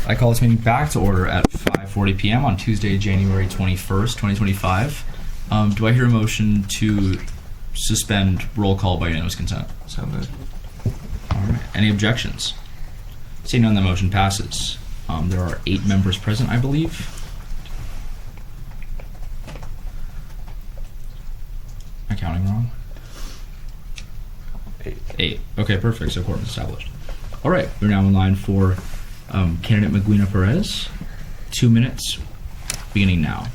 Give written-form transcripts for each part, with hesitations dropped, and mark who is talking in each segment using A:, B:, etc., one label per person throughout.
A: I call this meeting back to order at 5:40 p.m. on Tuesday, January 21st, 2025. Do I hear a motion to suspend roll call by unanimous consent?
B: So moved.
A: All right. Any objections? Seeing none, the motion passes. There are 8 members present, I believe. Am I counting wrong? 8. Okay, perfect. So quorum is established. All right. We're now in line for candidate Maguina Perez. 2 minutes, beginning now.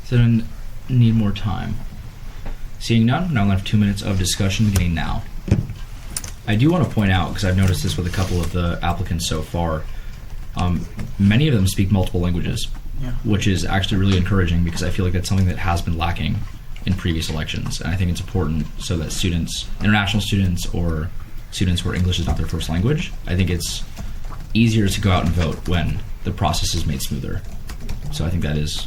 A: So I need more time. Seeing none, now we'll have 2 minutes of discussion beginning now. I do want to point out, because I've noticed this with a couple of the applicants so far, many of them speak multiple languages, which is actually really encouraging because I feel like that's something that has been lacking in previous elections. And I think it's important so that students, international students or students where English is not their first language, I think it's easier to go out and vote when the process is made smoother. So I think that is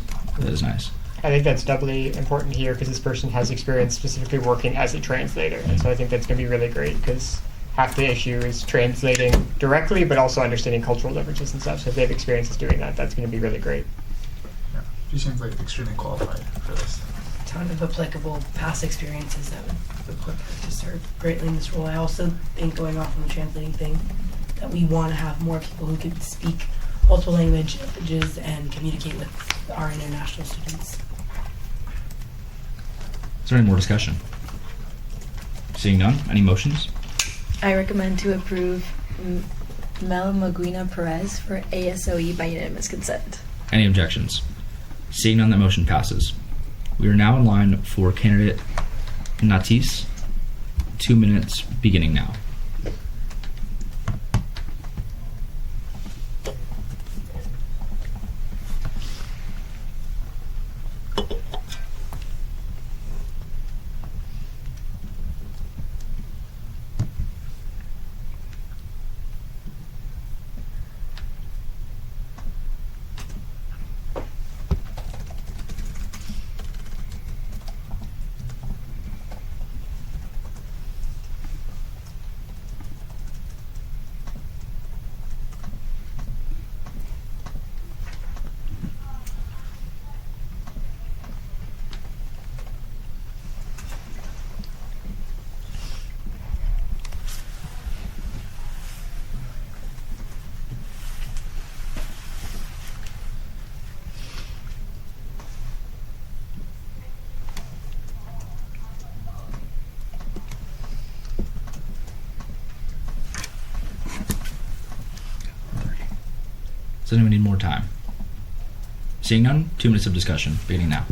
A: nice.
C: I think that's doubly important here because this person has experience specifically working as a translator. And so I think that's going to be really great because half the issue is translating directly, but also understanding cultural differences and stuff. So if they have experiences doing that, that's going to be really great.
D: Yeah, she seems like extremely qualified for this.
E: A ton of applicable past experiences that would equip her to serve greatly in this role. I also think, going off on the translating thing, that we want to have more people who can speak multiple languages and communicate with our international students.
A: Is there any more discussion? Seeing none, any motions?
F: I recommend to approve Mel Maguina Perez for ASOE by unanimous consent.
A: Any objections? Seeing none, that motion passes. We are now in line for candidate Natis. 2 minutes, beginning now. Does anyone need more time? Seeing none, 2 minutes of discussion, beginning now.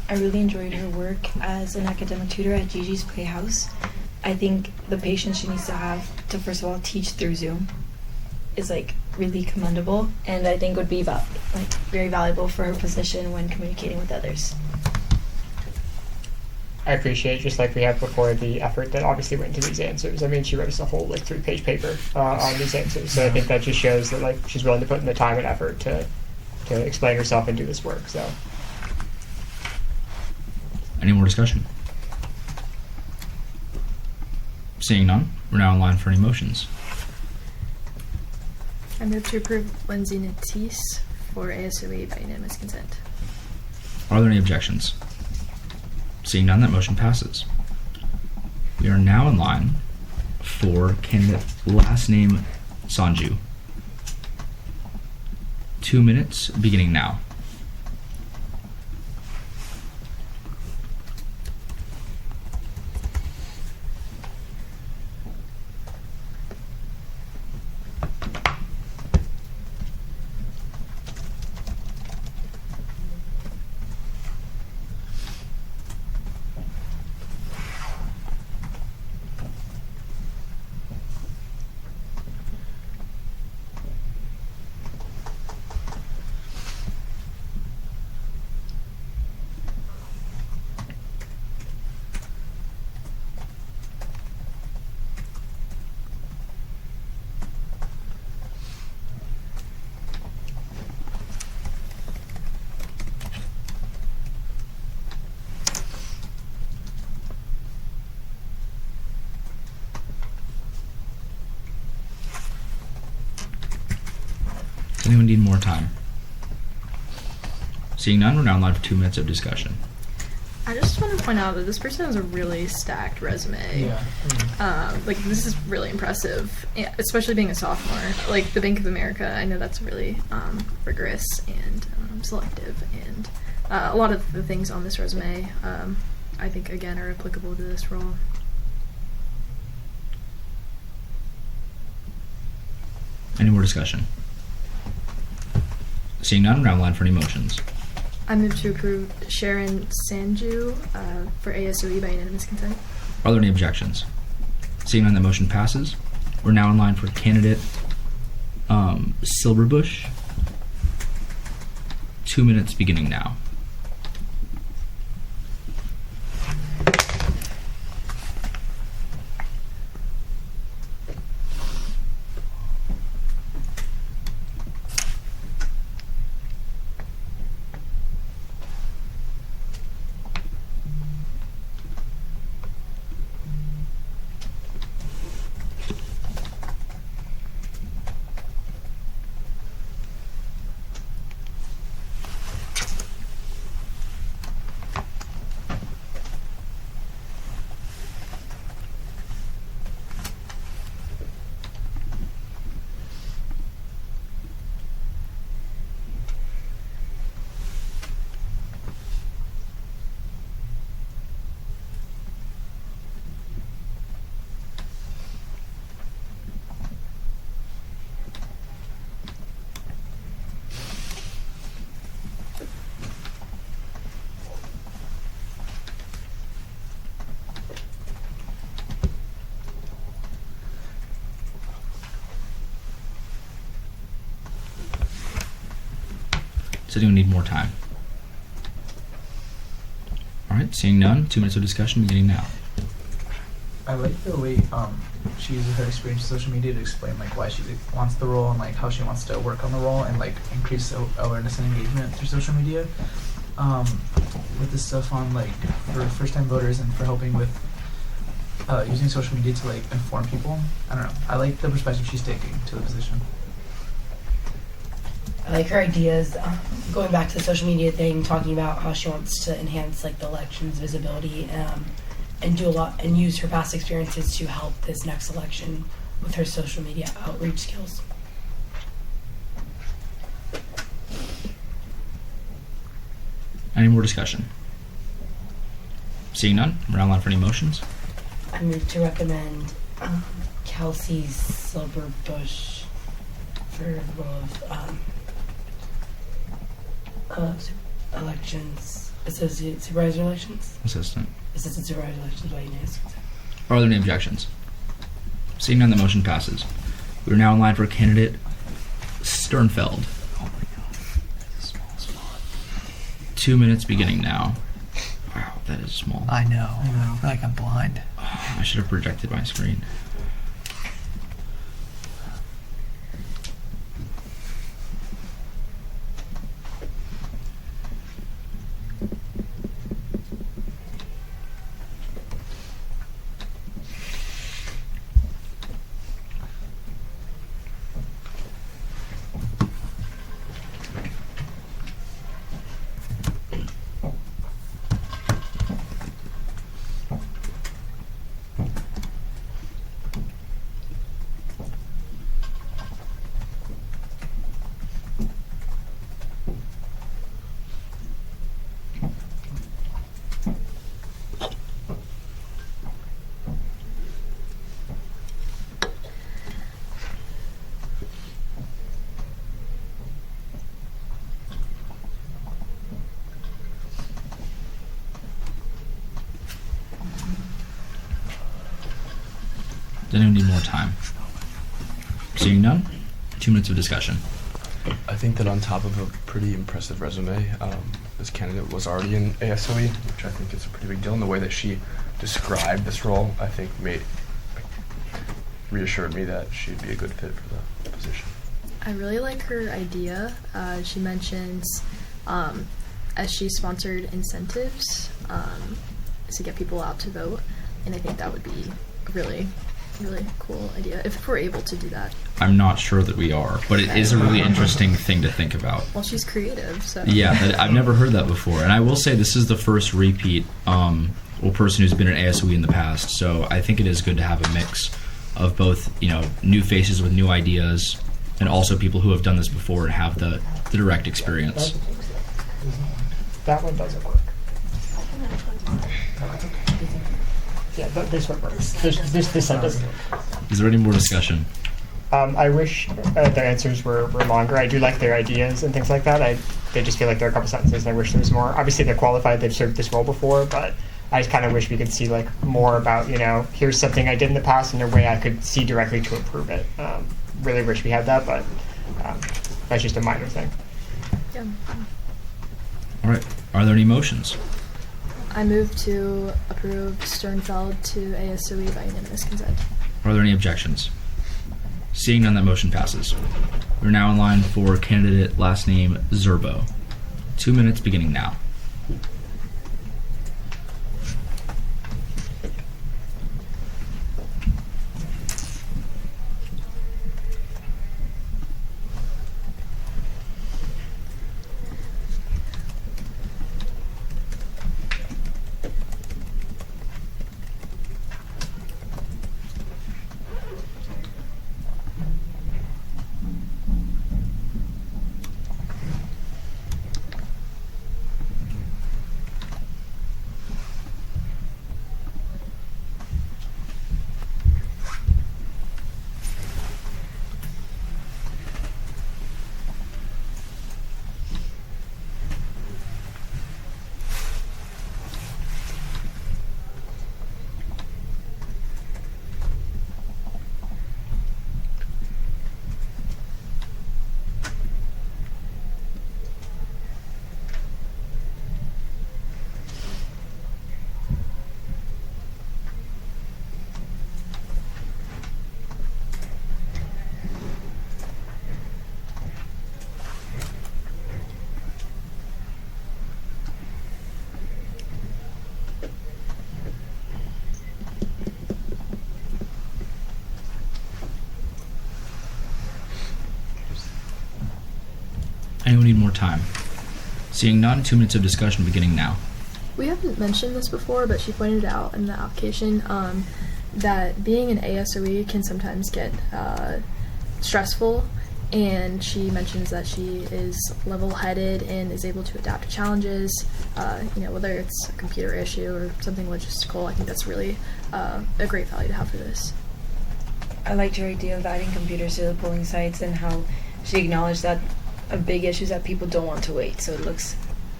F: I really enjoyed her work as an academic tutor at Gigi's Playhouse. I think the patience she needs to have to, first of all, teach through Zoom is really commendable, and I think would be very valuable for her position when communicating with others.
C: I appreciate, just like we have before, the effort that obviously went into these answers. I mean, she wrote us a whole 3-page paper on these answers, so I think that just shows that she's willing to put in the time and effort to explain herself and do this work. So,
A: Any more discussion? Seeing none, we're now in line for any motions.
G: I move to approve Lindsay Natis for ASOE by unanimous consent.
A: Are there any objections? Seeing none, that motion passes. We are now in line for candidate last name Sanju. 2 minutes beginning now. Does anyone need more time? Seeing none, we're now in line for 2 minutes of discussion.
G: I just want to point out that this person has a really stacked resume.
D: Yeah.
G: Like, this is really impressive, especially being a sophomore. Like, the Bank of America, I know that's really rigorous and selective, and a lot of the things on this resume, I think, again, are applicable to this role.
A: Any more discussion? Seeing none, we're now in line for any motions.
G: I move to approve Sharon Sanju for ASOE by unanimous consent.
A: Are there any objections? Seeing none, the motion passes. We're now in line for candidate Silverbush. 2 minutes beginning now. Does anyone need more time? Alright, seeing none, 2 minutes of discussion beginning now.
D: I like the way she uses her experience in social media to explain like why she wants the role and like how she wants to work on the role and like increase awareness and engagement through social media. With this stuff on like for first-time voters and for helping with using social media to like inform people. I don't know. I like the perspective she's taking to the position.
E: I like her ideas, going back to the social media thing, talking about how she wants to enhance like the election's visibility and do a lot and use her past experiences to help this next election with her social media outreach skills.
A: Any more discussion? Seeing none, we're now on for any motions.
E: I move to recommend Kelsey Silverbush for the role of elections, associate supervisor elections,
A: Assistant.
E: assistant supervisor elections by unanimous consent.
A: Are there any objections? Seeing none, the motion passes. We are now in line for candidate Sternfeld. Oh my god, that is a small spot. 2 minutes beginning now. Wow, that is small.
B: I know.
D: I know.
B: I feel like I'm blind.
A: I should have projected my screen. Does anyone need more time? Seeing none, 2 minutes of discussion.
B: I think that on top of a pretty impressive resume, this candidate was already in ASOE, which I think is a pretty big deal. And the way that she described this role, I think reassured me that she'd be a good fit for the position.
G: I really like her idea. She mentions SG-sponsored incentives to get people out to vote, and I think that would be a really, really cool idea if we're able to do that.
A: I'm not sure that we are, but it is a really interesting thing to think about.
G: Well, she's creative, so.
A: Yeah, I've never heard that before. And I will say this is the first repeat person who's been an ASOE in the past, so I think it is good to have a mix of both, new faces with new ideas, and also people who have done this before and have the direct experience.
C: That one doesn't work. Yeah, this one works. This one doesn't work.
A: Is there any more discussion?
C: I wish their answers were longer. I do like their ideas and things like that. They just feel like there are a couple sentences and I wish there was more. Obviously, they're qualified. They've served this role before, but I just kind of wish we could see more about, here's something I did in the past and a way I could see directly to improve it. Really wish we had that, but that's just a minor thing.
G: Yeah.
A: All right. Are there any motions?
G: I move to approve Sternfeld to ASOE by unanimous consent.
A: Are there any objections? Seeing none, that motion passes. We're now in line for candidate last name Zerbo. 2 minutes beginning now. Anyone need more time? Seeing none, 2 minutes of discussion beginning now.
G: We haven't mentioned this before, but she pointed out in the application that being an ASOE can sometimes get stressful, and she mentions that she is level-headed and is able to adapt to challenges, whether it's a computer issue or something logistical. I think that's really a great value to have for this.
F: I liked her idea of adding computers to the polling sites and how she acknowledged that a big issue is that people don't want to wait. So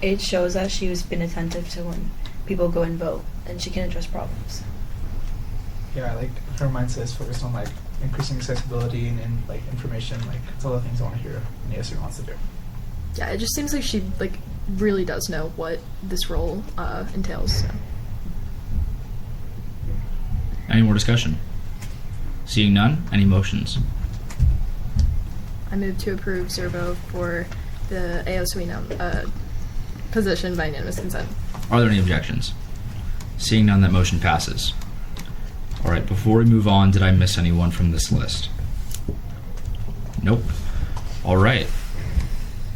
F: it shows that she's been attentive to when people go and vote, and she can address problems.
D: Yeah, I like her mindset is focused on increasing accessibility and information. It's all the things I want to hear an ASU wants to do.
G: Yeah, it just seems like she really does know what this role entails. So.
A: Any more discussion? Seeing none, any motions?
G: I move to approve Zerbo for the ASOE position by unanimous consent.
A: Are there any objections? Seeing none, that motion passes. All right, before we move on, did I miss anyone from this list? Nope. All right.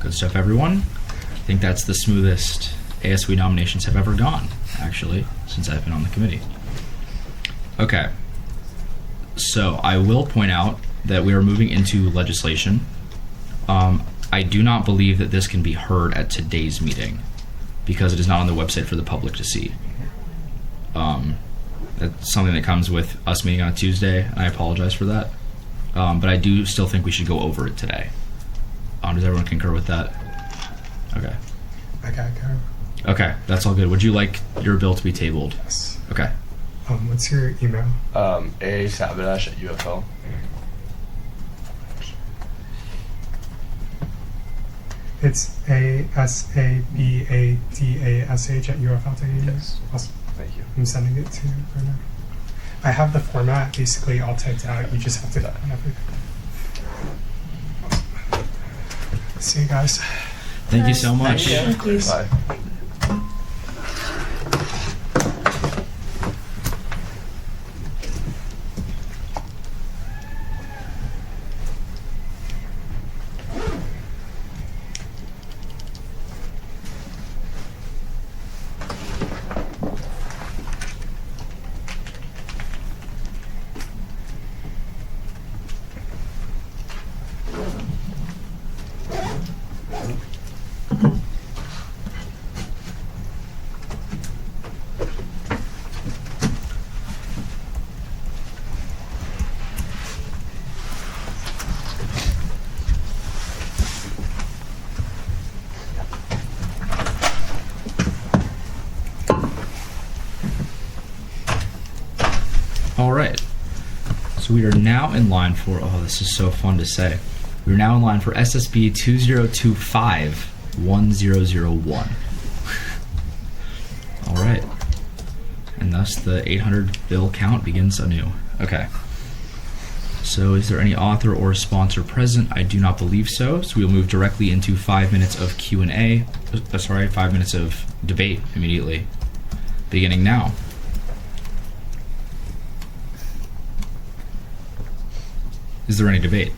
A: Good stuff, everyone. I think that's the smoothest ASOE nominations have ever gone, actually, since I've been on the committee. Okay. So I will point out that we are moving into legislation. I do not believe that this can be heard at today's meeting because it is not on the website for the public to see. That's something that comes with us meeting on a Tuesday, and I apologize for that. But I do still think we should go over it today. Does everyone concur with that? Okay.
H: I concur.
A: Okay, that's all good. Would you like your bill to be tabled?
H: Yes.
A: Okay.
H: What's your email?
B: A.Sabadesh@UFL.
H: It's ASABADASH@UFL.edu.
B: Yes.
H: Awesome.
B: Thank you.
H: I'm sending it to you right now. I have the format basically all typed out. You just have to fill in everything. Awesome. See you guys.
A: Thank you so much.
C: Thank you.
B: Bye.
A: All right. So we are now in line for, oh, this is so fun to say. We're now in line for SSB 2025-1001. All right. And thus the 800 bill count begins anew. Okay. So is there any author or sponsor present? I do not believe so. So we'll move directly into 5 minutes of Q&A. 5 minutes of debate immediately. Beginning now. Is there any debate?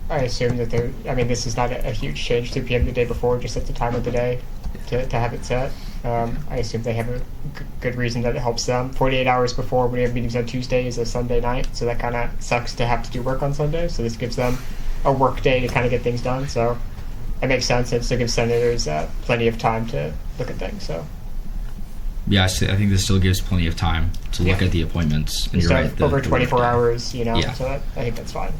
C: I assume that this is not a huge change, 2 p.m. the day before, just at the time of the day to have it set. I assume they have a good reason that it helps them. 48 hours before, when we have meetings on Tuesday, is a Sunday night, so that kind of sucks to have to do work on Sunday. So this gives them a work day to kind of get things done. So it makes sense. It still gives senators plenty of time to look at things. So
A: Yeah, I think this still gives plenty of time to look
C: Yeah.
A: at the appointments. And
C: you
A: you're
C: start
A: right.
C: over
A: the
C: 24
A: workday.
C: hours,
A: Yeah.
C: so I think that's fine.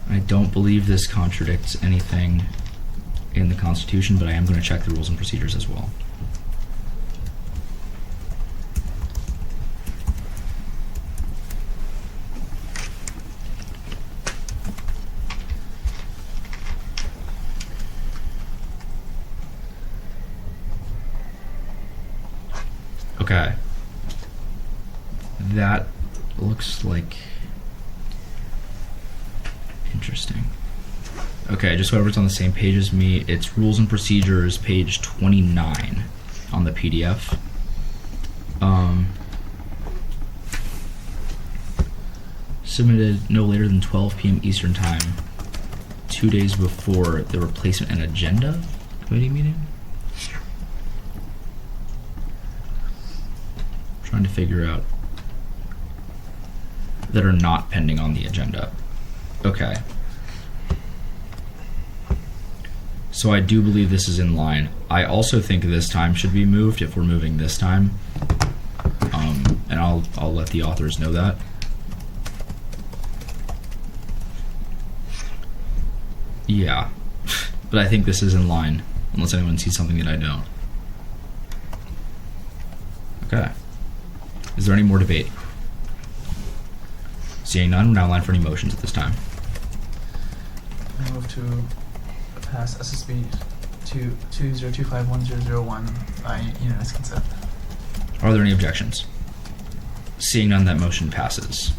A: I don't believe this contradicts anything in the Constitution, but I am going to check the rules and procedures as well. Okay. That looks like interesting. Okay, just so everyone's on the same page as me, it's rules and procedures, page 29 on the PDF. Submitted no later than 12 p.m. Eastern Time, 2 days before the replacement and agenda committee meeting. Trying to figure out that are not pending on the agenda. Okay. So I do believe this is in line. I also think this time should be moved if we're moving this time. And I'll let the authors know that. Yeah. But I think this is in line, unless anyone sees something that I don't. Okay. Is there any more debate? Seeing none, we're now in line for any motions at this time.
D: I move to pass SSB 2025-1001 by unanimous consent.
A: Are there any objections? Seeing none, that motion passes.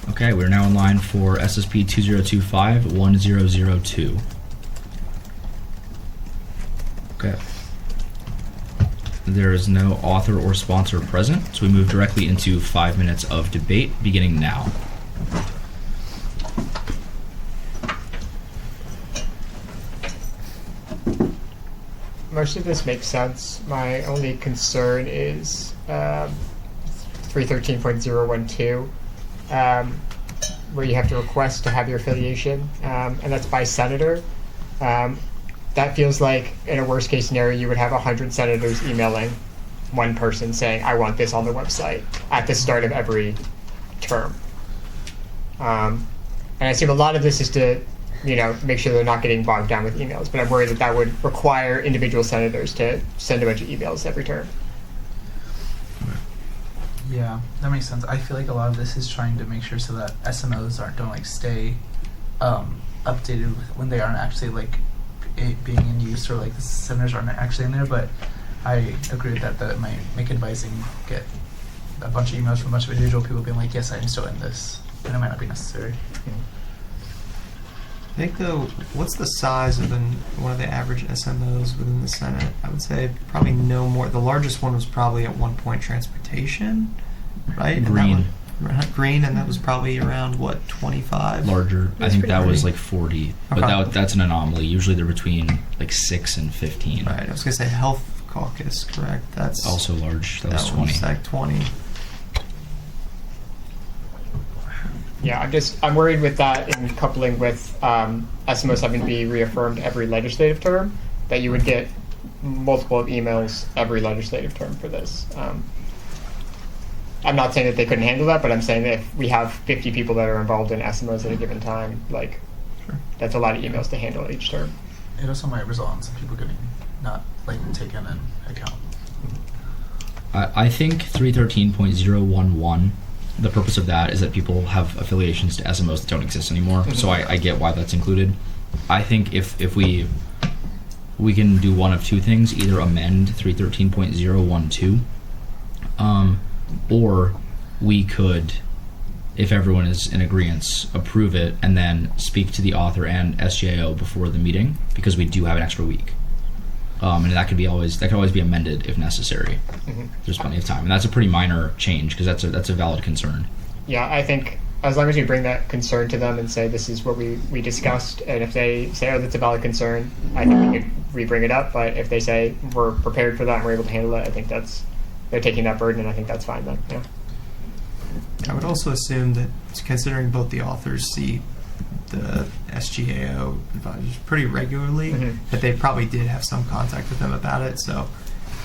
A: Okay, we're now in line for SSP 2025-1002. Okay. There is no author or sponsor present, so we move directly into 5 minutes of debate, beginning now.
C: Most of this makes sense. My only concern is 313.012, where you have to request to have your affiliation, and that's by senator. That feels like, in a worst case scenario, you would have 100 senators emailing one person saying, I want this on the website at the start of every term. And I assume a lot of this is to make sure they're not getting bogged down with emails, but I'm worried that would require individual senators to send a bunch of emails every term.
D: Yeah, that makes sense. I feel like a lot of this is trying to make sure so that SMOs don't like stay updated when they aren't actually like being in use, or like the centers aren't actually in there. But I agree with that it might make advising get a bunch of emails from a bunch of individual people being like, yes, I'm still in this, and it might not be necessary.
I: I think though, what's the size of one of the average SMOs within the Senate? I would say probably no more. The largest one was probably at one point transportation, right? And that
A: Green.
I: Green, and that was probably around what, 25?
A: Larger. I think
G: pretty
A: that was
I: big.
A: like 40, but
I: Okay.
A: that's an anomaly. Usually they're between like 6 and 15.
I: Right. I was gonna say Health Caucus, correct? That's
A: Also large. That was 20.
I: one's like 20.
C: Yeah, I'm worried with that in coupling with SMOs having to be reaffirmed every legislative term, that you would get multiple emails every legislative term for this. I'm not saying that they couldn't handle that, but I'm saying that if we have 50 people that are involved in SMOs at a given time, like,
I: Sure.
C: that's a lot of emails to handle each term.
D: It also might result in some people getting not like taken in account.
A: I think 313.011, the purpose of that is that people have affiliations to SMOs that don't exist anymore. So I get why that's included. I think if we can do one of two things, either amend 313.012, or we could, if everyone is in agreement, approve it and then speak to the author and SGAO before the meeting, because we do have an extra week. And that could always be amended if necessary. There's plenty of time, and that's a pretty minor change because that's a valid concern.
C: Yeah, I think as long as we bring that concern to them and say this is what we discussed, and if they say, oh, that's a valid concern, I think we could re-bring it up. But if they say we're prepared for that and we're able to handle it, I think they're taking that burden, and I think that's fine then. Yeah.
I: I would also assume that, considering both the authors see the SGAO advisors pretty regularly, that they probably did have some contact with them about it. So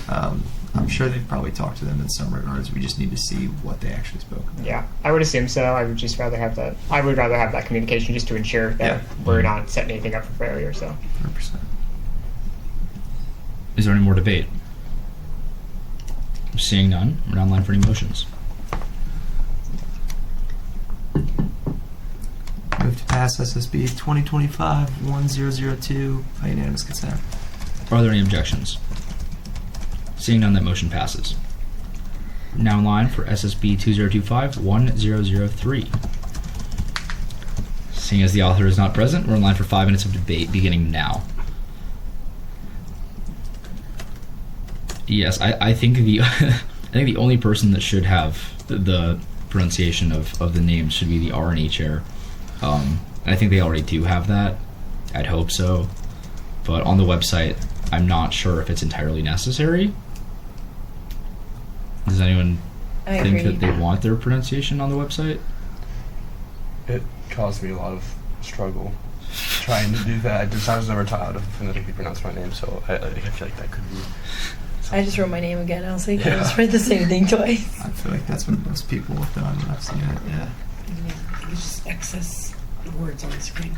I: I'm sure they've probably talked to them in some regards. We just need to see what they actually spoke about.
C: Yeah, I would assume so. I would just rather have that. I would rather have that communication just to ensure that we're not setting anything up for failure. So.
I: 100%.
A: Is there any more debate? Seeing none, we're now in line for any motions.
I: Move to pass SSB 2025-1002 by unanimous consent.
A: Are there any objections? Seeing none, that motion passes. Now in line for SSB 2025-1003. Seeing as the author is not present, we're in line for 5 minutes of debate beginning now. Yes, I think the I think the only person that should have the pronunciation of the names should be the R&E chair. I think they already do have that. I'd hope so. But on the website, I'm not sure if it's entirely necessary. Does anyone
F: I
A: think
F: agree.
A: that they want their pronunciation on the website?
B: It caused me a lot of struggle trying to do that. I was never taught how to phonetically pronounce my name, so I feel like that could be.
F: I just wrote my name again. I was like, I
B: Yeah.
F: just read the same thing twice.
I: I feel like that's what most people have done when I've seen it. Yeah.
E: There's just excess words on the screen.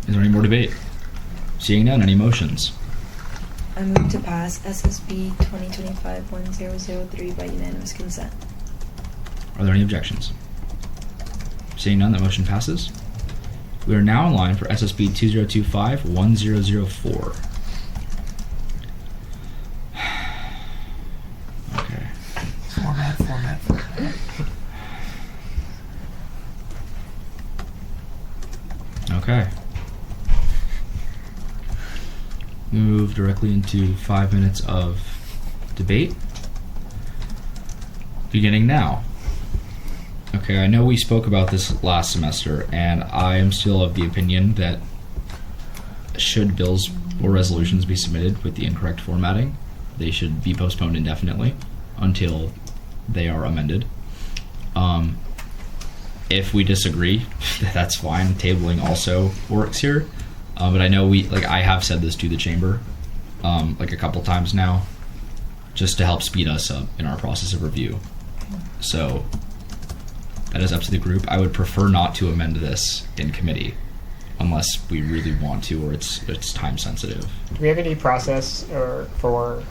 A: Is there any more debate? Seeing none, any motions?
F: I move to pass SSB 2025-1003 by unanimous consent.
A: Are there any objections? Seeing none, that motion passes. We are now in line for SSB 2025-1004. Okay.
I: Format.
A: Okay. We move directly into 5 minutes of debate. Beginning now. Okay, I know we spoke about this last semester, and I am still of the opinion that should bills or resolutions be submitted with the incorrect formatting, they should be postponed indefinitely until they are amended. If we disagree, that's fine. Tabling also works here. But I know I have said this to the chamber like a couple times now, just to help speed us up in our process of review. So that is up to the group. I would prefer not to amend this in committee unless we really want to, or it's time sensitive.
C: Do we have any process or for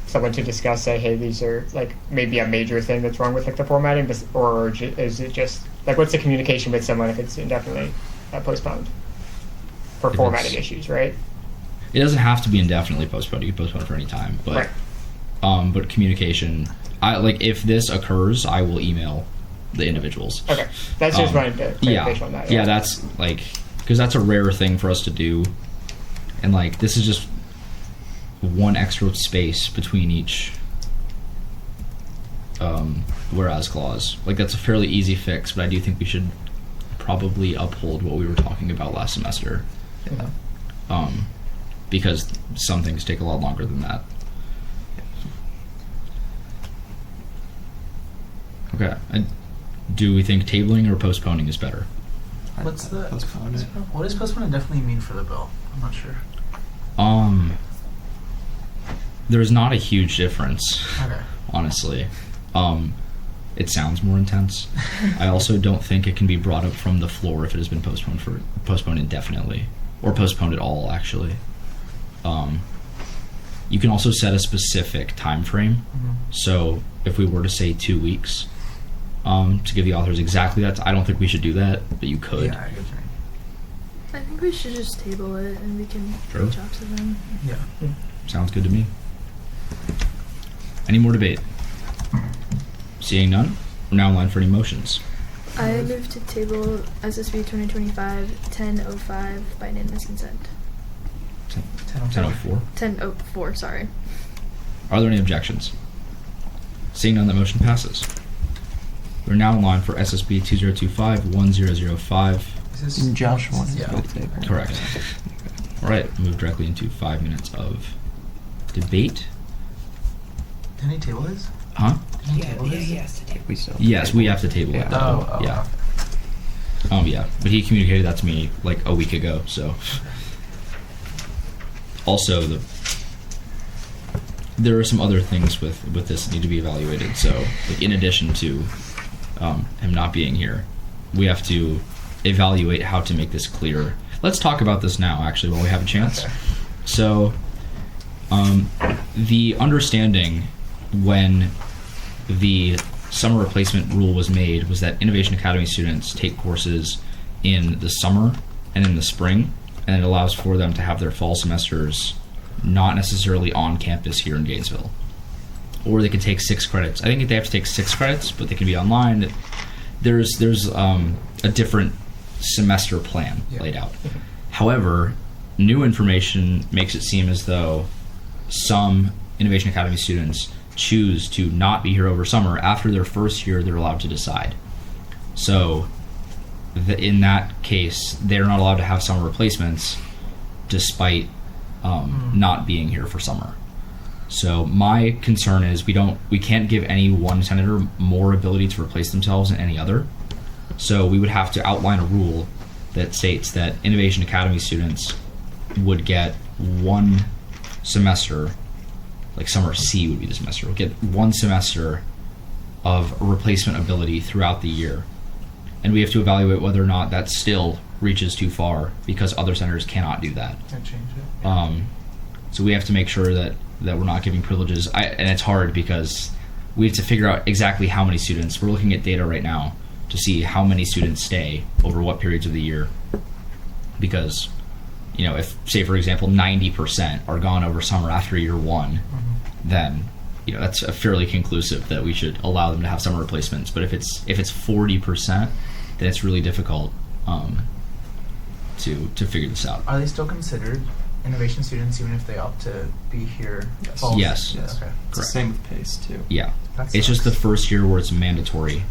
C: someone to discuss, say, hey, these are like maybe a major thing that's wrong with like the formatting, or is it just like what's the communication with someone if it's indefinitely postponed for
A: If
C: formatting
A: it's-
C: issues, right?
A: It doesn't have to be indefinitely postponed. You can postpone it for any time, but but communication. If this occurs, I will email the individuals.
C: Okay, that's just wanted to clarification on that.
A: Yeah, that's like because that's a rare thing for us to do, and like this is just one extra space between each whereas clause. Like that's a fairly easy fix, but I do think we should probably uphold what we were talking about last semester.
C: Yeah.
A: Because some things take a lot longer than that. Okay. Do we think tabling or postponing is better?
D: What's the
I: Postpone it.
D: what does postpone indefinitely mean for the bill? I'm not sure.
A: There's not a huge difference,
D: Okay.
A: honestly. It sounds more intense. I also don't think it can be brought up from the floor if it has been postponed indefinitely, or postponed at all. Actually, you can also set a specific time frame.
D: Mm-hmm.
A: So if we were to say 2 weeks, to give the authors exactly that, I don't think we should do that, but you could.
D: Yeah, I get what you mean.
G: I think we should just table it and we can
A: Sure.
G: reach out to them.
D: Yeah.
A: Sounds good to me. Any more debate? Seeing none, we're now in line for any motions.
G: I move to table SSB 2025-1005 by unanimous consent.
A: 10:04.
G: 1004, sorry.
A: Are there any objections? Seeing none, that motion passes. We're now in line for SSB 2025-1005.
D: Is this
I: Josh wanted
D: Yeah.
I: to go to table.
A: Correct. All right, move directly into 5 minutes of debate.
D: Didn't he table his?
A: Huh?
D: Didn't he table his?
I: We still
A: Yes, we have to table it.
I: Yeah.
D: Oh,
A: Yeah. Yeah, but he communicated that to me like a week ago. So, also there are some other things with this that need to be evaluated. So, like, in addition to him not being here, we have to evaluate how to make this clear. Let's talk about this now, actually, while we have a chance.
D: Okay.
A: So, the understanding when the summer replacement rule was made was that Innovation Academy students take courses in the summer and in the spring, and it allows for them to have their fall semesters not necessarily on campus here in Gainesville. Or they can take 6 credits. I think they have to take 6 credits, but they can be online. There's a different semester plan laid out. However, new information makes it seem as though some Innovation Academy students choose to not be here over summer. After their first year, they're allowed to decide. So, in that case, they're not allowed to have summer replacements despite not being here for summer. So my concern is we can't give any one senator more ability to replace themselves than any other. So we would have to outline a rule that states that Innovation Academy students would get 1 semester, like summer C would be the semester, would get 1 semester of replacement ability throughout the year. And we have to evaluate whether or not that still reaches too far because other senators cannot do that.
D: Can't change it.
A: So we have to make sure that we're not giving privileges. And it's hard because we have to figure out exactly how many students. We're looking at data right now to see how many students stay over what periods of the year. Because, if, say, for example, 90% are gone over summer after year 1, then, that's a fairly conclusive that we should allow them to have summer replacements. But if it's 40%, then it's really difficult to figure this out.
D: Are they still considered innovation students even if they opt to be here?
I: Yes.
D: fall?
A: Yes.
D: Okay.
I: It's the
A: Correct.
I: same with PACE too.
A: Yeah.
D: That
A: It's just the
D: sucks.
A: first year where it's mandatory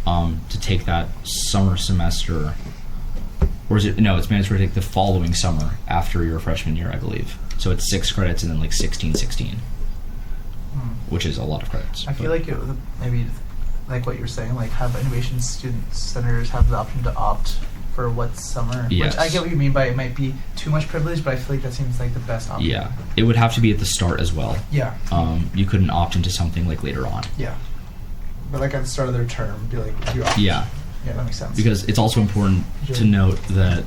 A: to take that summer semester. Or is it? No, it's mandatory to take the following summer after your freshman year, I believe. So it's 6 credits and then like 16, which is a lot of credits.
D: I feel
A: but-
D: like it would maybe like what you're saying, like have innovation students senators have the option to opt for what summer.
A: Yes.
D: Which I get what you mean by it might be too much privilege, but I feel like that seems like the best option.
A: Yeah, it would have to be at the start as well.
D: Yeah.
A: You couldn't opt into something like later on.
D: Yeah. But like at the start of their term, be like, you opt.
A: Yeah,
D: Yeah, that makes sense.
A: because it's also important to
D: Sure.
A: note that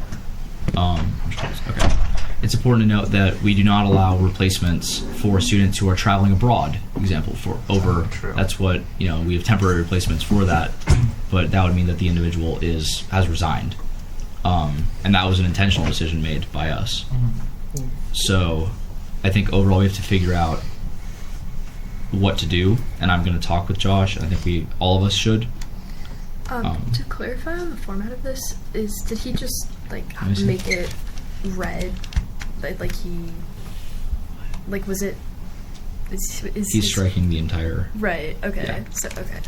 A: okay, it's important to note that we do not allow replacements for students who are traveling abroad. Example for over.
B: True.
A: That's what we have temporary replacements for that, but that would mean that the individual has resigned, and that was an intentional decision made by us.
D: Mm-hmm.
A: So, I think overall we have to figure out what to do, and I'm going to talk with Josh. I think all of us should.
G: To clarify on the format of this, did he just
A: Let me see.
G: make it red? Was it?
A: He's striking the entire.
G: Right. Okay.
A: Yeah.
G: So okay.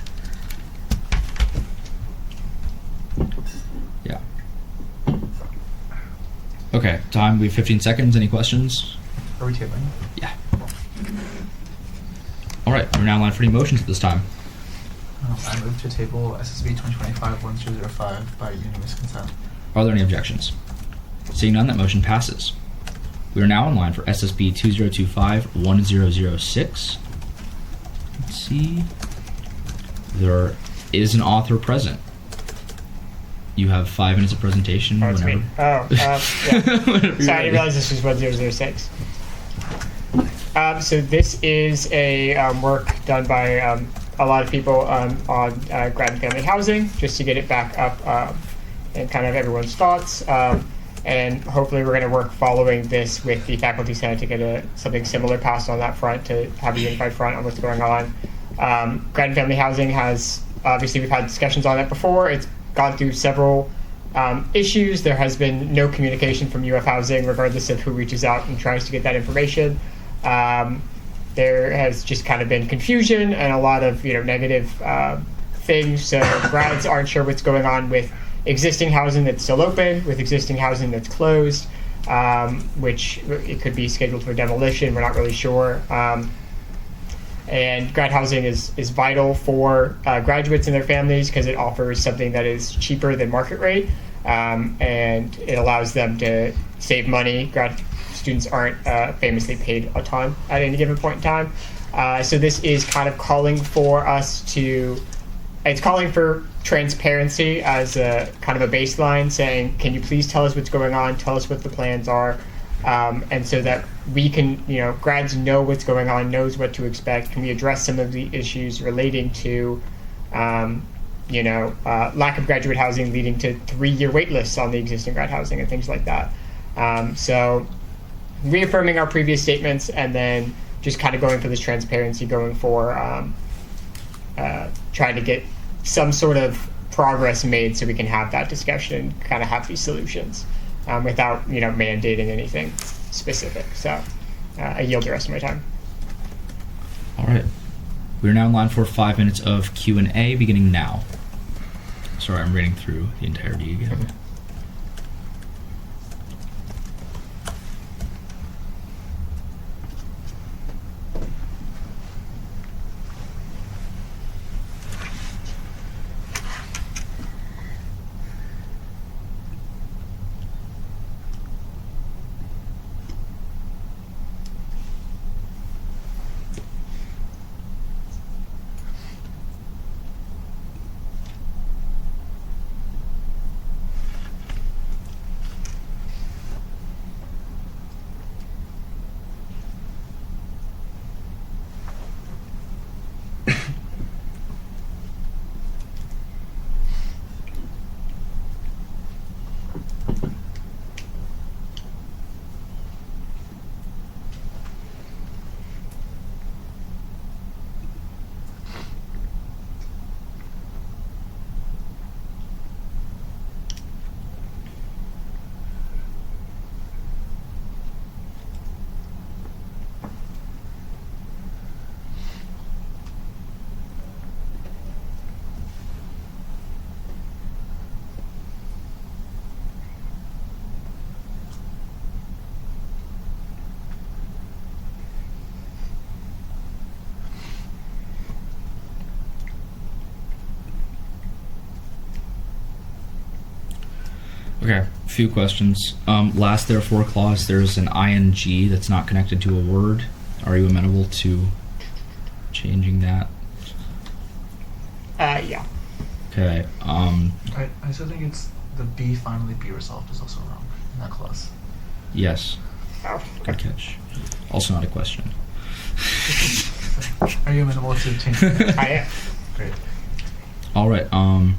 A: Yeah. Okay, time. We have 15 seconds. Any questions?
D: Are we tabling?
A: Yeah. All right, we're now in line for any motions at this time.
D: I move to table SSB 2025-1205 by unanimous consent.
A: Are there any objections? Seeing none, that motion passes. We are now in line for SSB 2025-1006. Let's see. There is an author present. You have 5 minutes of presentation.
C: Oh, it's me.
A: whenever.
C: Yeah.
A: Whenever you're
C: Sorry, I didn't
A: ready.
C: realize this was 1006. So this is a work done by a lot of people on grad and family housing, just to get it back up and kind of everyone's thoughts. And hopefully we're going to work following this with the Faculty Senate to get something similar passed on that front, to have a unified front on what's going on. Grad and family housing has, obviously we've had discussions on it before. It's gone through several issues. There has been no communication from UF Housing, regardless of who reaches out and tries to get that information. There has just kind of been confusion and a lot of negative things. So grads aren't sure what's going on with existing housing that's still open, with existing housing that's closed, which it could be scheduled for demolition. We're not really sure. And grad housing is vital for graduates and their families because it offers something that is cheaper than market rate, and it allows them to save money. Grad students aren't famously paid a ton at any given point in time. So this is kind of calling for it's calling for transparency as a kind of a baseline, saying, can you please tell us what's going on, tell us what the plans are, and so that we can, grads know what's going on, knows what to expect. Can we address some of the issues relating to, lack of graduate housing leading to 3-year wait lists on the existing grad housing and things like that. So reaffirming our previous statements and then just kind of going for this transparency, going for trying to get some sort of progress made so we can have that discussion and kind of have these solutions without mandating anything specific. So I yield the rest of my time.
A: All right. We're now in line for 5 minutes of Q&A beginning now. Sorry, I'm reading through the entirety again. Okay, a few questions. Last therefore clause, there's an ing that's not connected to a word. Are you amenable to changing that?
C: Yeah.
A: Okay.
D: I still think it's the B finally be resolved is also wrong in that clause.
A: Yes.
C: Oh,
A: Good catch. Also not a question.
D: Are you amenable to change?
C: I am.
D: Great.
A: All right.
C: I'm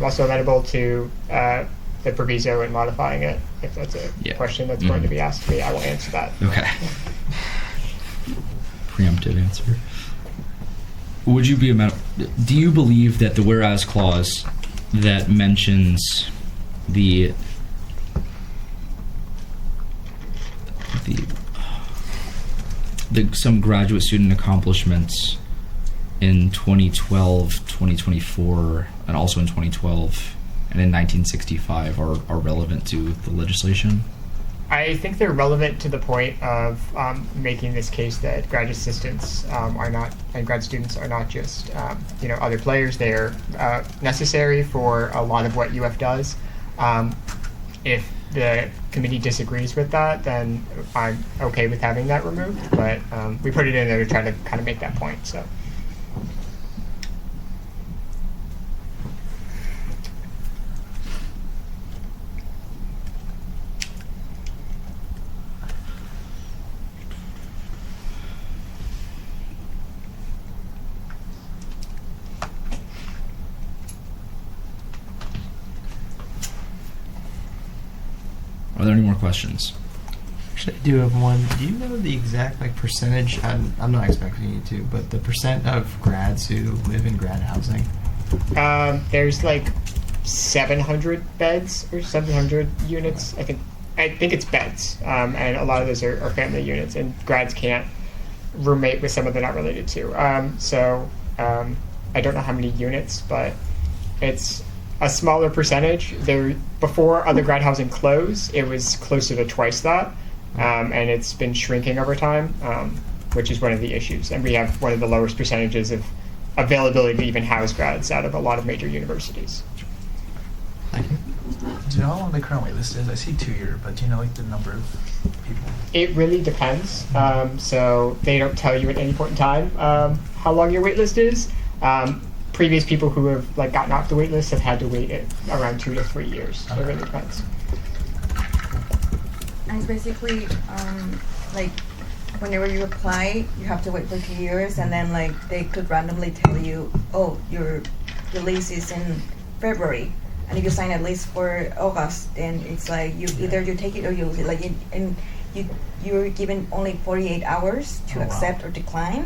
C: also amenable to the proviso and modifying it. If that's a
A: Yeah.
C: question that's going to be asked of me, I will answer that.
A: Okay. Preemptive answer. Would you be do you believe that the whereas clause that mentions the some graduate student accomplishments in 2012, 2024, and also in 2012 and in 1965 are relevant to the legislation?
C: I think they're relevant to the point of making this case that graduate assistants are not, and grad students are not just other players. They are necessary for a lot of what UF does. If the committee disagrees with that, then I'm okay with having that removed. But we put it in there to try to kind of make that point. So.
A: Are there any more questions?
I: Actually, I do have one. Do you know the exact percentage? I'm not expecting you to, but the percent of grads who live in grad housing.
C: There's like 700 beds or 700 units. I think it's beds, and a lot of those are family units, and grads can't roommate with someone they're not related to. I don't know how many units, but it's a smaller percentage. Before other grad housing closed, it was closer to twice that, and it's been shrinking over time, which is one of the issues. And we have one of the lowest percentages of availability to even house grads out of a lot of major universities.
I: Thank you.
D: Do you know how long the current wait list is? I see 2 year, but do you know the number of people?
C: It really depends. So they don't tell you at any point in time how long your wait list is. Previous people who have gotten off the wait list have had to wait around 2 to 3 years. So it really depends.
J: And it's basically whenever you apply, you have to wait for 2 years, and then they could randomly tell you, oh, your lease is in February, and if you sign a lease for August, then it's you either you take it or you lose it. And you're given only 48 hours to accept or decline.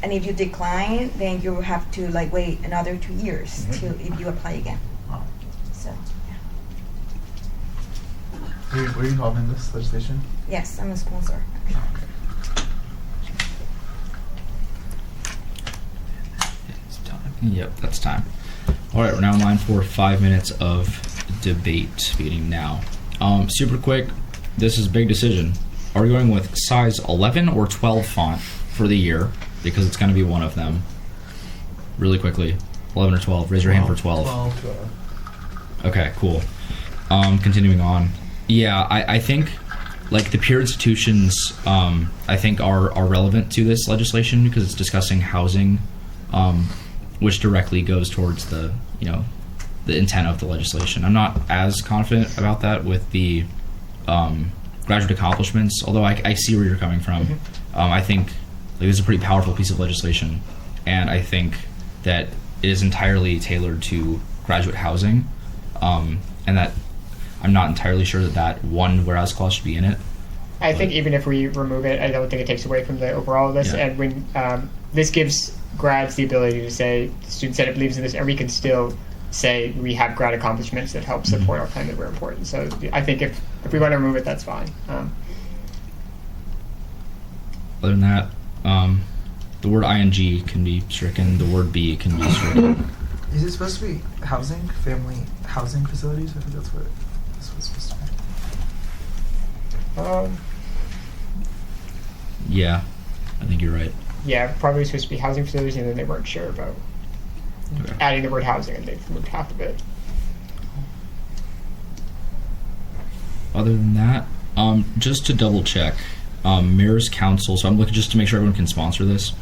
J: And if you decline, then you have to wait another 2 years if you apply again.
D: Wow.
J: So
D: Were you involved in this legislation?
J: yes, I'm a sponsor.
A: It's time. Yep, that's time. All right, we're now in line for 5 minutes of debate beginning now. Super quick, this is a big decision. Are we going with size 11 or 12 font for the year? Because it's going to be one of them. Really quickly, 11 or 12. Raise your hand for 12.
D: 12.
A: Okay, cool. Continuing on. Yeah, I think the peer institutions I think are relevant to this legislation because it's discussing housing, which directly goes towards the intent of the legislation. I'm not as confident about that with the graduate accomplishments, although I see where you're coming from. I think this is a pretty powerful piece of legislation, and I think that it is entirely tailored to graduate housing, and that I'm not entirely sure that one whereas clause should be in it.
C: I think even if we remove it, I don't think it takes away from the overall of this.
A: Yeah.
C: And when this gives grads the ability to say, the student senate believes in this, and we can still say we have grad accomplishments that help support our claim that we're important. So I think if we want to remove it, that's fine.
A: Other than that, the word ing can be stricken. The word be can be stricken.
D: Is it supposed to be family housing facilities? I think that's what it's supposed to be.
A: Yeah, I think you're right.
C: Yeah, probably supposed to be housing facilities, and then they weren't sure about adding the word housing, and they've moved half of it.
A: Other than that, just to double check, Mayor's Council, so I'm looking just to make sure everyone can sponsor this.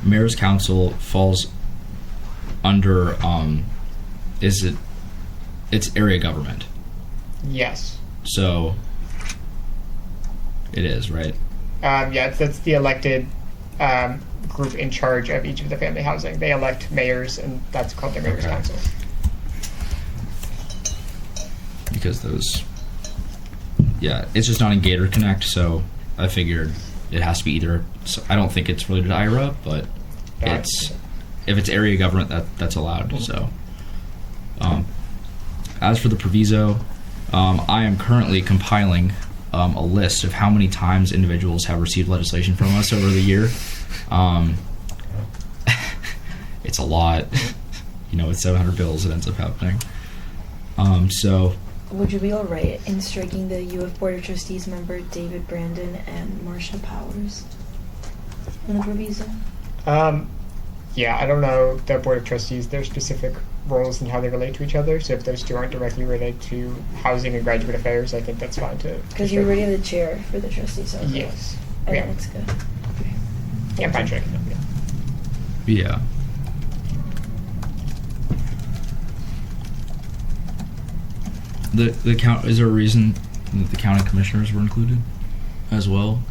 A: Mayor's Council falls under, it's area government.
C: Yes.
A: So It is, right?
C: Yeah, that's the elected group in charge of each of the family housing. They elect mayors, and that's called their mayor's
A: Okay.
C: council.
A: Because those, yeah, it's just not in Gator Connect, so I figured it has to be either. So I don't think it's related to IRA, but it's if it's area government, that's allowed. So, as for the proviso, I am currently compiling a list of how many times individuals have received legislation from us over the year. It's a lot. You know, with 700 bills, it ends up happening. So.
F: Would you be all right in striking the UF Board of Trustees member David Brandon and Marcia Powers in the proviso?
C: Yeah, I don't know the Board of Trustees, their specific roles and how they relate to each other. So if those two aren't directly related to housing and graduate affairs, I think that's fine to.
F: Because you're already the chair for the trustees. So
C: Yes.
F: I
C: Yeah.
F: think it's good.
C: Yeah, fine striking them. Yeah.
A: Yeah. The count, is there a reason that the county commissioners were included as well?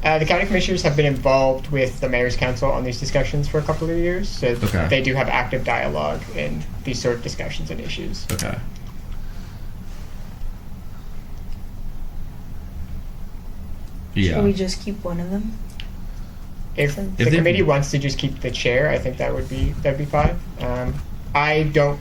C: The county commissioners have been involved with the mayor's council on these discussions for a couple of years, so
A: Okay.
C: they do have active dialogue in these sort of discussions and issues.
A: Okay.
F: Should we
A: Yeah.
F: just keep one of them?
C: If
F: If
C: the
A: they-
C: committee wants to just keep the chair, I think that'd be fine. I don't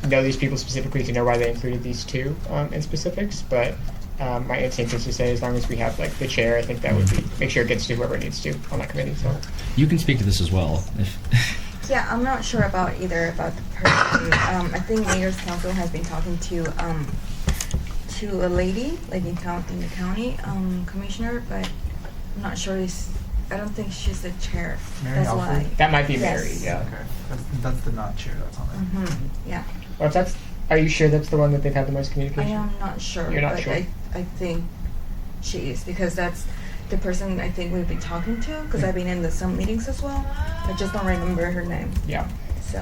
C: know these people specifically to know why they included these two in specifics, but my instinct is to say as long as we have like the chair, I think that would be make sure it gets to whoever it needs to on that committee. So
A: You can speak to this as well. If
J: Yeah, I'm not sure about either about the person. I think Mayor's Council has been talking to a lady, like in the county commissioner, but I'm not sure. I don't think she's the chair.
D: Mary
J: That's
D: Alford?
J: why.
C: that might be
J: Yes.
C: Mary. Yeah.
D: Okay, that's the not chair that's on there.
J: Yeah,
C: Well, if that's. Are you sure that's the one that they've had the most
J: I
C: communication?
J: am not sure.
C: You're not
J: but
C: sure?
J: I think she is because that's the person I think we've been talking to because I've been in some meetings as well. I just don't remember her name.
C: Yeah.
J: So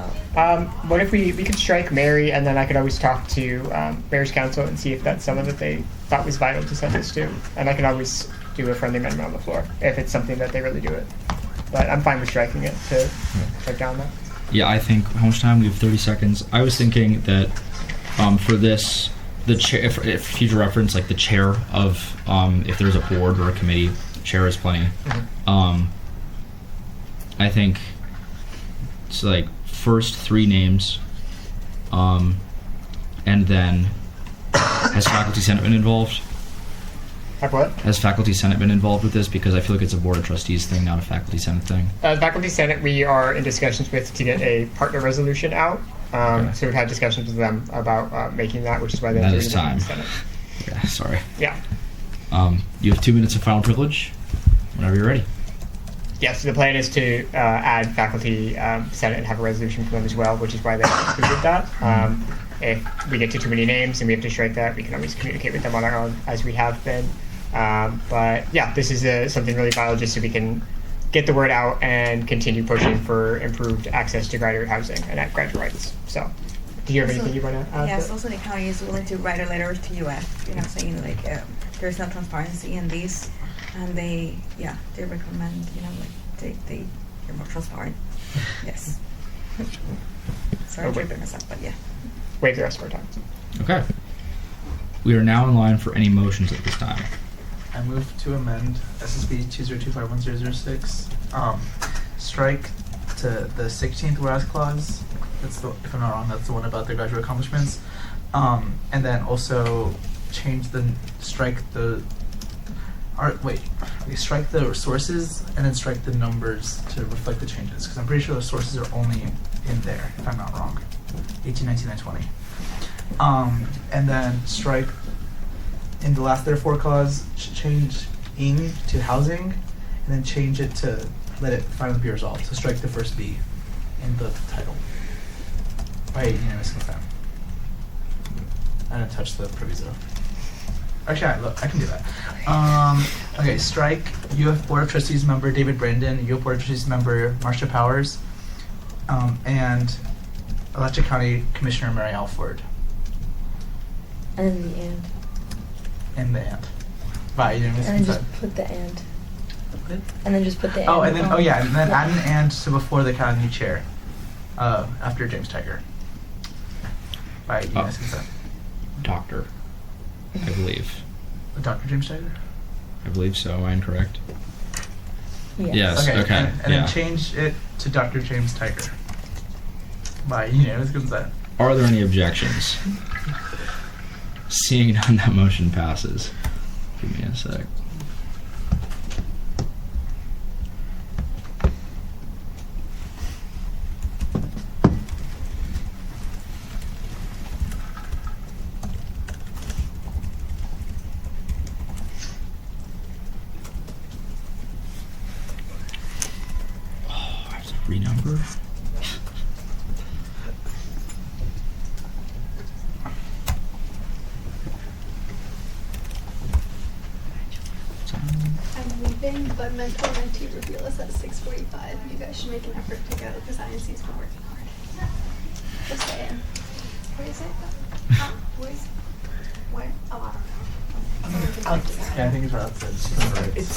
C: What if we could strike Mary, and then I could always talk to Mayor's Council and see if that's someone that they thought was vital to send this to, and I can always do a friendly amendment on the floor if it's something that they really do it. But I'm fine with striking it to strike down that.
A: Yeah, I think how much time? We have 30 seconds. I was thinking that for this, the chair, if future reference, like the chair of if there's a board or a committee, chair is plenty. I think it's like first three names, and then has faculty senate been involved?
C: Have what?
A: Has faculty senate been involved with this? Because I feel like it's a board of trustees thing, not a faculty senate thing.
C: Faculty Senate, we are in discussions with to get a partner resolution out.
A: Okay.
C: So we've had discussions with them about making that, which is why they
A: That
C: included
A: is
C: it in
A: time.
C: the Senate.
A: Yeah, sorry.
C: Yeah.
A: You have 2 minutes of final privilege. Whenever you're ready.
C: Yes, the plan is to add faculty senate and have a resolution for them as well, which is why they included that. If we get to too many names and we have to strike that, we can always communicate with them on our own, as we have been. But yeah, this is something really vital just so we can get the word out and continue pushing for improved access to graduate housing and at graduate rights. So, do you have anything you want to add?
J: yes,
C: to-
J: also the county is willing to write a letter to UF, saying like there's no transparency in this, and they recommend they're more transparent. Yes. Sorry to repeat myself, but yeah.
C: Waive the rest of our time.
A: Okay. We are now in line for any motions at this time.
D: I move to amend SSB 2025106. Strike to the 16th whereas clause. That's the, if I'm not wrong, that's the one about the graduate accomplishments. And then also strike the sources and then strike the numbers to reflect the changes because I'm pretty sure the sources are only in there if I'm not wrong. 18, 19, and 20. And then strike in the last therefore clause, change ing to housing, and then change it to let it finally be resolved. So strike the first B in the title by unanimous consent. I didn't touch the proviso. Actually, I can do that. Okay, strike UF Board of Trustees member David Brandon, UF Board of Trustees member Marcia Powers, and Alachua County Commissioner Mary Alford.
F: And in the end.
D: In the end. By unanimous
F: And then
D: consent.
F: just put the and.
D: What?
F: And then just put the and.
D: Oh, and then
F: on.
D: oh yeah, and then add an and to before the academy chair, after James Tiger. By unanimous consent.
A: Doctor, I believe.
D: Dr. James Tiger.
A: I believe so. Am I incorrect?
F: Yes.
A: Yes. Okay.
D: And
A: yeah.
D: then change it to Dr. James Tiger. By unanimous consent.
A: Are there any objections? Seeing none, that motion passes. Give me a sec. Oh, I have to renumber.
K: I'm leaving, but mentor mentee reveal is at 6:45. You guys should make an effort to go because INC's been working hard. Just saying. Where is it? Where? Oh, I don't know.
D: Yeah, I think it's right outside. It's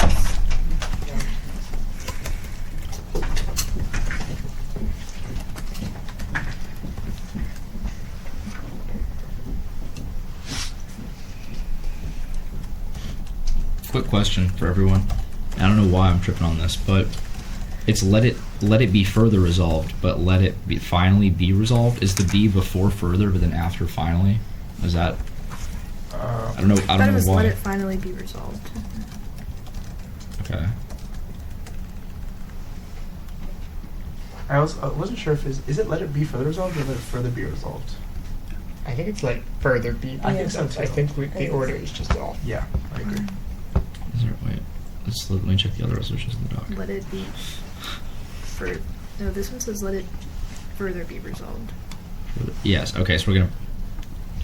A: Quick question for everyone. I don't know why I'm tripping on this, but it's let it be further resolved, but let it be finally be resolved. Is the be before further, but then after finally? Is that? I don't know. I
G: thought
A: don't
G: it
A: know
G: was
A: why.
G: let it finally be resolved.
A: Okay.
D: I wasn't sure if is it let it be further resolved or let it further be resolved.
C: I think it's like further be.
D: I think so, too.
C: I think the order is just off.
D: Yeah, I agree.
A: Is there, wait. Let me check the other resolutions in the doc.
G: Let it be. No, this one says let it further be resolved.
A: Yes. Okay. So we're gonna.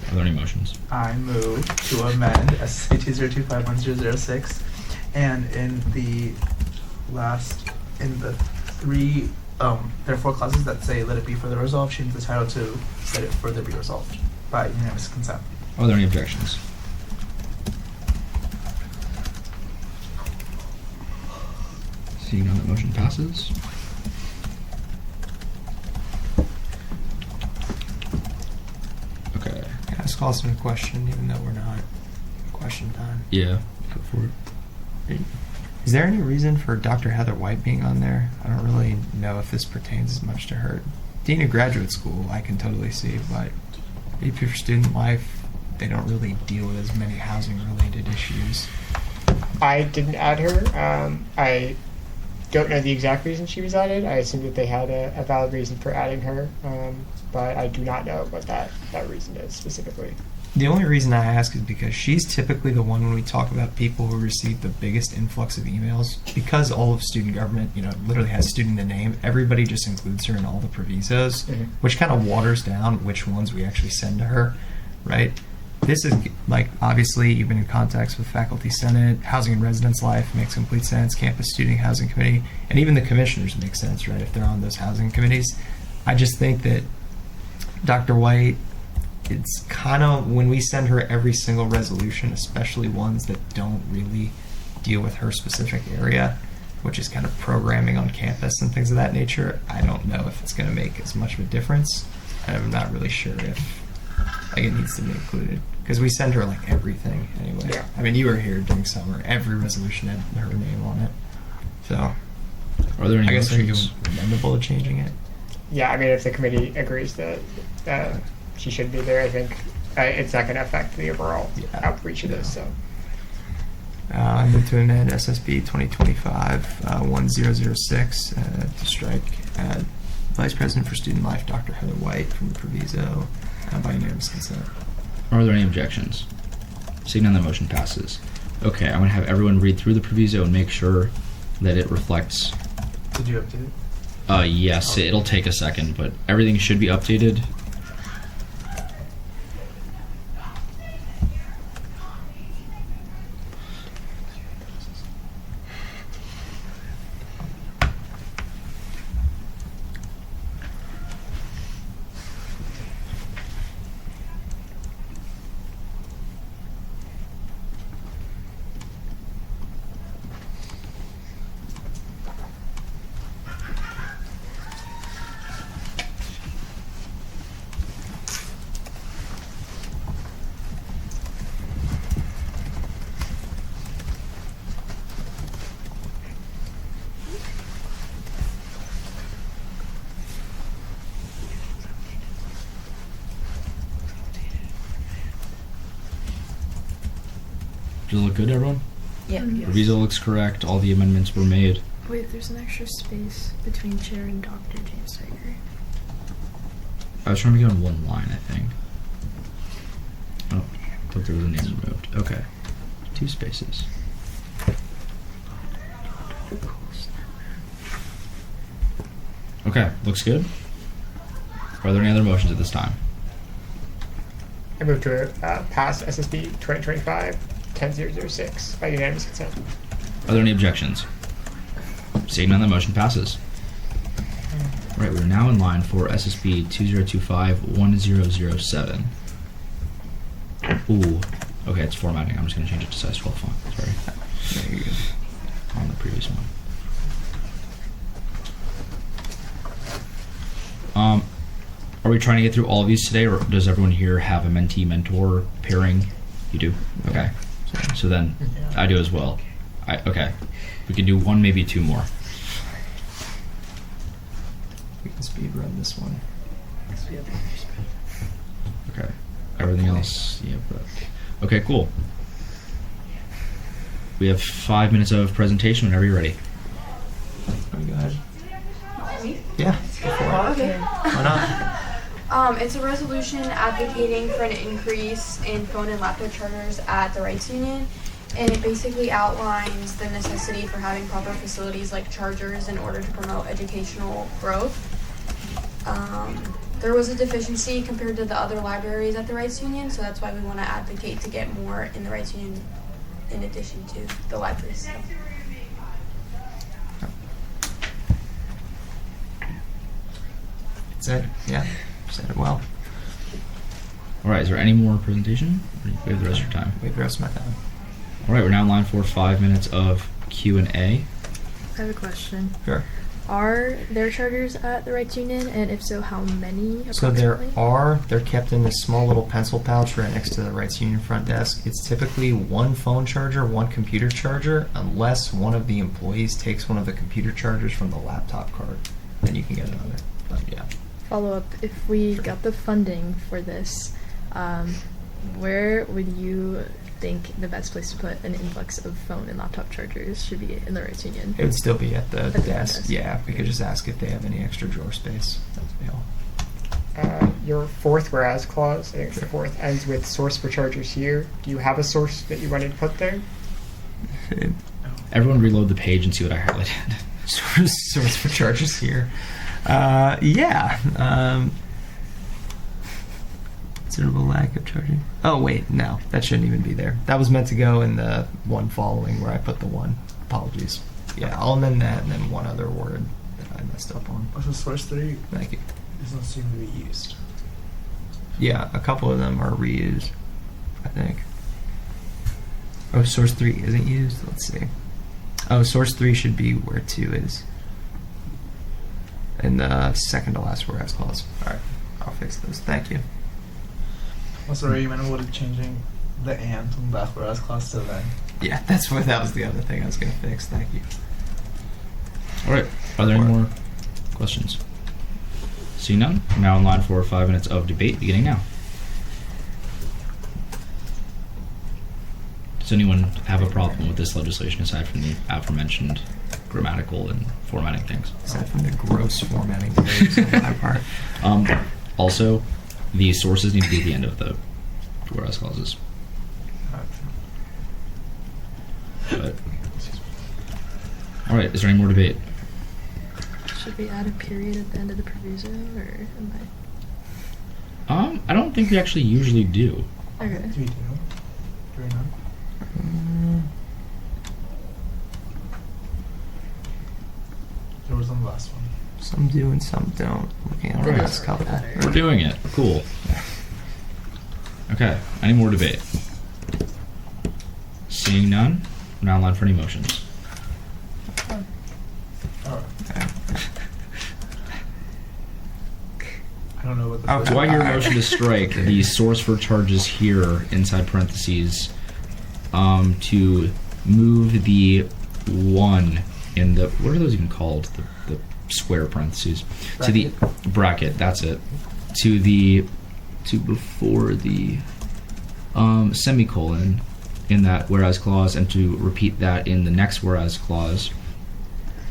A: Are there any motions?
D: I move to amend SC 2025106, and in the three there are four clauses that say let it be further resolved, change the title to let it further be resolved by unanimous consent.
A: Are there any objections? Seeing none, that motion passes. Okay.
I: Can I just call some question, even though we're not question time?
A: Yeah. Go for it.
I: Is there any reason for Dr. Heather White being on there? I don't really know if this pertains as much to her. Dean of Graduate School, I can totally see, but AP for Student Life, they don't really deal with as many housing-related issues.
C: I didn't add her. I don't know the exact reason she was added. I assume that they had a valid reason for adding her, but I do not know what that reason is specifically.
I: The only reason I ask is because she's typically the one when we talk about people who receive the biggest influx of emails. Because all of student government, literally has student in the name, everybody just includes her in all the provisos, which kind of waters down which ones we actually send to her, right? This is, obviously you've been in contacts with Faculty Senate, Housing and Residence Life makes complete sense, Campus Student Housing Committee, and even the commissioners make sense, right, if they're on those housing committees. I just think that Dr. White, it's kind of, when we send her every single resolution, especially ones that don't really deal with her specific area, which is kind of programming on campus and things of that nature, I don't know if it's going to make as much of a difference. I'm not really sure if it needs to be included. Because we send her everything anyway.
C: Yeah.
I: I mean, you were here during summer. Every resolution had her name on it. So,
A: Are there any
I: I guess are you
A: motions?
I: amenable to changing it?
C: Yeah, I mean, if the committee agrees that she should be there, I think it's not going to affect the overall outreach of this. So,
I: I move to amend SSB 2025-1006 to strike Vice President for Student Life, Dr. Heather White, from the proviso by unanimous consent.
A: Are there any objections? Seeing none, the motion passes. Okay, I'm going to have everyone read through the proviso and make sure that it reflects.
D: Did you update it?
A: Yes, it'll take a second, but everything should be updated. Does it look good, everyone?
F: Yeah.
A: Reviso looks correct. All the amendments were made.
G: Wait, there's an extra space between chair and Dr. James Tiger.
A: I was trying to get on one line, I think. Oh, I thought there was a name removed. Okay. 2 spaces. Okay, looks good. Are there any other motions at this time?
C: I move to pass SSB 2025-10006 by unanimous consent.
A: Are there any objections? Seeing none, the motion passes. All right, we're now in line for SSB 2025-1007. Ooh. Okay, it's formatting. I'm just going to change it to size 12 font. Sorry.
I: There you go.
A: On the previous one. Are we trying to get through all of these today, or does everyone here have a mentee-mentor pairing? You do? Okay. So then, I do as well. Okay. We can do 1, maybe 2 more.
I: We can speed run this one.
A: Okay. Everything else, yeah. Okay, cool. We have 5 minutes of presentation whenever you're ready.
I: Go ahead. Yeah. Go for it.
K: Okay.
I: Why not?
K: It's a resolution advocating for an increase in phone and laptop charters at the Rights Union, and it basically outlines the necessity for having proper facilities like chargers in order to promote educational growth. There was a deficiency compared to the other libraries at the Rights Union, so that's why we want to advocate to get more in the Rights Union in addition to the libraries.
I: That's it. Yeah. Said it well.
A: All right, is there any more presentation? Or do we have the rest of your time?
I: We have the rest of my time.
A: All right, we're now in line for 5 minutes of Q&A.
G: I have a question.
I: Sure.
G: Are there chargers at the Rights Union, and if so, how many?
I: So there
G: approximately?
I: are. They're kept in this small little pencil pouch right next to the Rights Union front desk. It's typically 1 phone charger, 1 computer charger, unless one of the employees takes one of the computer chargers from the laptop card. Then you can get another. But yeah.
G: Follow up, if we got the funding for this, where would you think the best place to put an influx of phone and laptop chargers should be in the Rights Union?
I: It would still be at the
G: the
I: desk.
G: desk.
I: Yeah, we could just ask if they have any extra drawer space. That would be all.
C: Your 4th whereas clause, I think it's the 4th, ends with source for chargers here. Do you have a source that you wanted to put there?
A: Everyone reload the page and see what I highlighted.
I: Source for chargers here. Yeah. Considerable lack of charging. Oh wait, no, that shouldn't even be there. That was meant to go in the one following where I put the 1. Apologies. Yeah, I'll amend that and then one other word that I messed up on.
D: Also, source 3
I: Thank you.
D: doesn't seem to be used.
I: Yeah, a couple of them are reused, I think. Oh, source 3 isn't used? Let's see. Oh, source 3 should be where 2 is. In the second to last whereas clause. Alright, I'll fix those. Thank you.
D: Also, are you amenable to changing the and from that whereas clause to then?
I: Yeah, that was the other thing I was going to fix. Thank you.
A: All right, are there any more questions? See none? We're now in line for 5 minutes of debate, beginning now. Does anyone have a problem with this legislation aside from the aforementioned grammatical and formatting things?
I: Aside from the gross formatting errors on my part.
A: Also, the sources need to be at the end of the whereas clauses. But, all right, is there any more debate?
G: Should we add a period at the end of the proviso, or am
A: I don't think we actually usually do.
G: I? Okay.
D: Do we do? Do we not? There was on the last one.
I: Some do and some don't. Looking at the
A: Alright.
I: last couple.
A: We're doing it. Cool. Okay, any more debate? Seeing none, we're now in line for any motions.
D: Alright. I don't know what the
I: Okay.
A: Do I hear a motion to strike the source for charges here inside parentheses to move the 1 in the, what are those even called? The square parentheses. To the bracket, that's it. To before the semicolon in that whereas clause and to repeat that in the next whereas clause,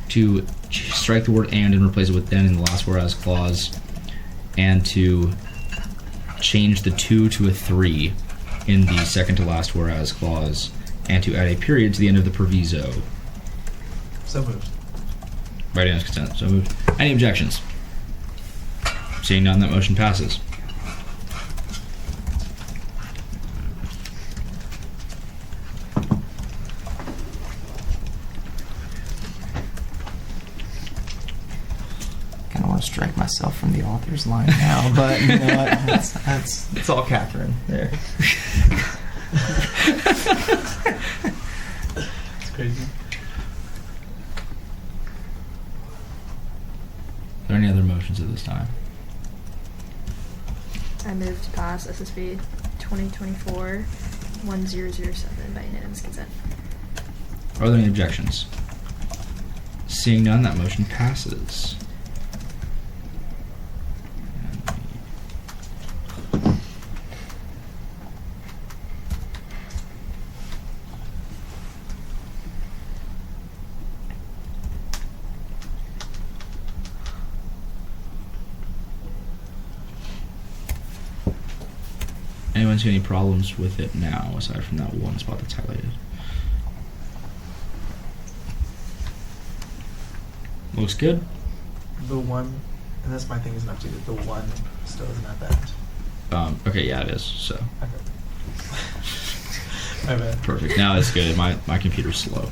A: to strike the word and replace it with then in the last whereas clause, and to change the 2 to a 3 in the second to last whereas clause, and to add a period to the end of the proviso.
D: So moved.
A: By unanimous consent. So moved. Any objections? Seeing none, that motion passes.
I: Kind of want to strike myself from the author's line now, but you know what? That's all Catherine there.
D: It's crazy.
A: Are there any other motions at this time?
G: I move to pass SSB 2024-1007 by unanimous consent.
A: Are there any objections? Seeing none, that motion passes. Anyone see any problems with it now, aside from that one spot that's highlighted? Looks good.
D: The one, and that's my thing isn't updated. The one still isn't at that.
A: Okay, yeah, it is. So
D: Okay. My bad.
A: perfect. Now it's good. My computer's slow.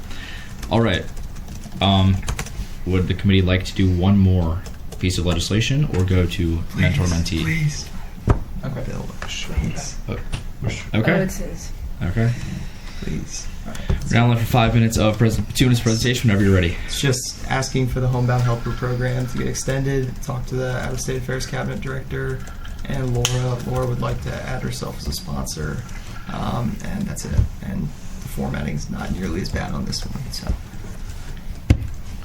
A: All right. Would the committee like to do one more piece of legislation, or go to mentor-mentee?
I: Please.
D: Okay.
I: Bill, please.
A: Okay.
F: Oh, it's his.
A: Okay.
I: Please.
A: Now left for 5 minutes of 2 minutes presentation. Whenever you're ready.
I: It's just asking for the Homebound Helper program to get extended. Talk to the Out-of-State Affairs Cabinet Director and Laura. Laura would like to add herself as a sponsor, and that's it. And the formatting is not nearly as bad on this one, so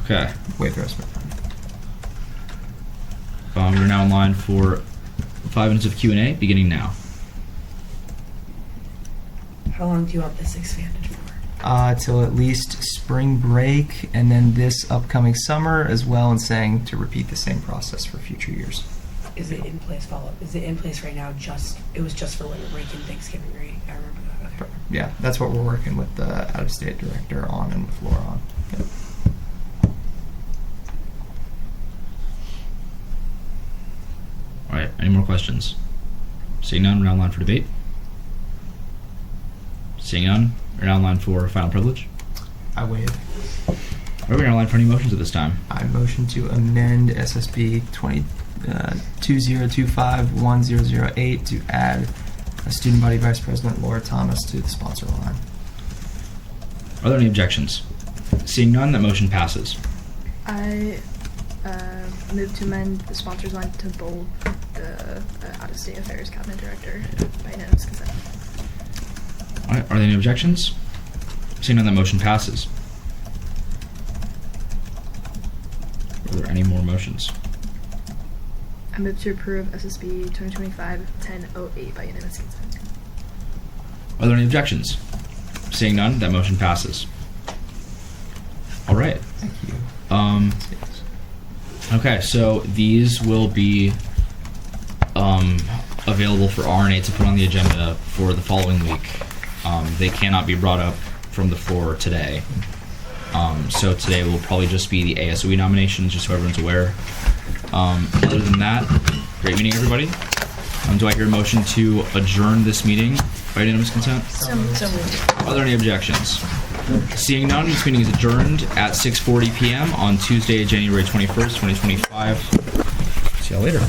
A: Okay.
I: wait the rest of my time.
A: We're now in line for 5 minutes of Q&A, beginning now.
E: How long do you want this expanded for?
I: Till at least spring break, and then this upcoming summer as well, and saying to repeat the same process for future years.
E: Is it in place follow-up? Is it in place right now? It was just for winter break and Thanksgiving, right? I remember that. Okay.
I: Yeah, that's what we're working with the out-of-state director on and with Laura on. Yep.
A: All right. Any more questions? Seeing none, we're now in line for debate. Seeing none, we're now in line for final privilege.
I: I waive.
A: All right, we're now in line for any motions at this time.
I: I motion to amend SSB 2025-1008 to add a student body vice president, Laura Thomas, to the sponsor line.
A: Are there any objections? Seeing none, that motion passes.
G: I move to amend the sponsors line to bold the Out-of-State Affairs Cabinet Director by unanimous consent.
A: All right, are there any objections? Seeing none, that motion passes. Are there any more motions?
G: I move to approve SSB 2025-1008 by unanimous consent.
A: Are there any objections? Seeing none, that motion passes. All right.
I: Thank you.
A: Okay, so these will be available for RNA to put on the agenda for the following week. They cannot be brought up from the floor today. So today will probably just be the ASOE nominations, just so everyone's aware. Other than that, great meeting, everybody. Do I hear a motion to adjourn this meeting by unanimous consent?
E: So moved.
A: Are there any objections? Seeing none, this meeting is adjourned at 6:40 p.m. on Tuesday, January 21st, 2025. See y'all later.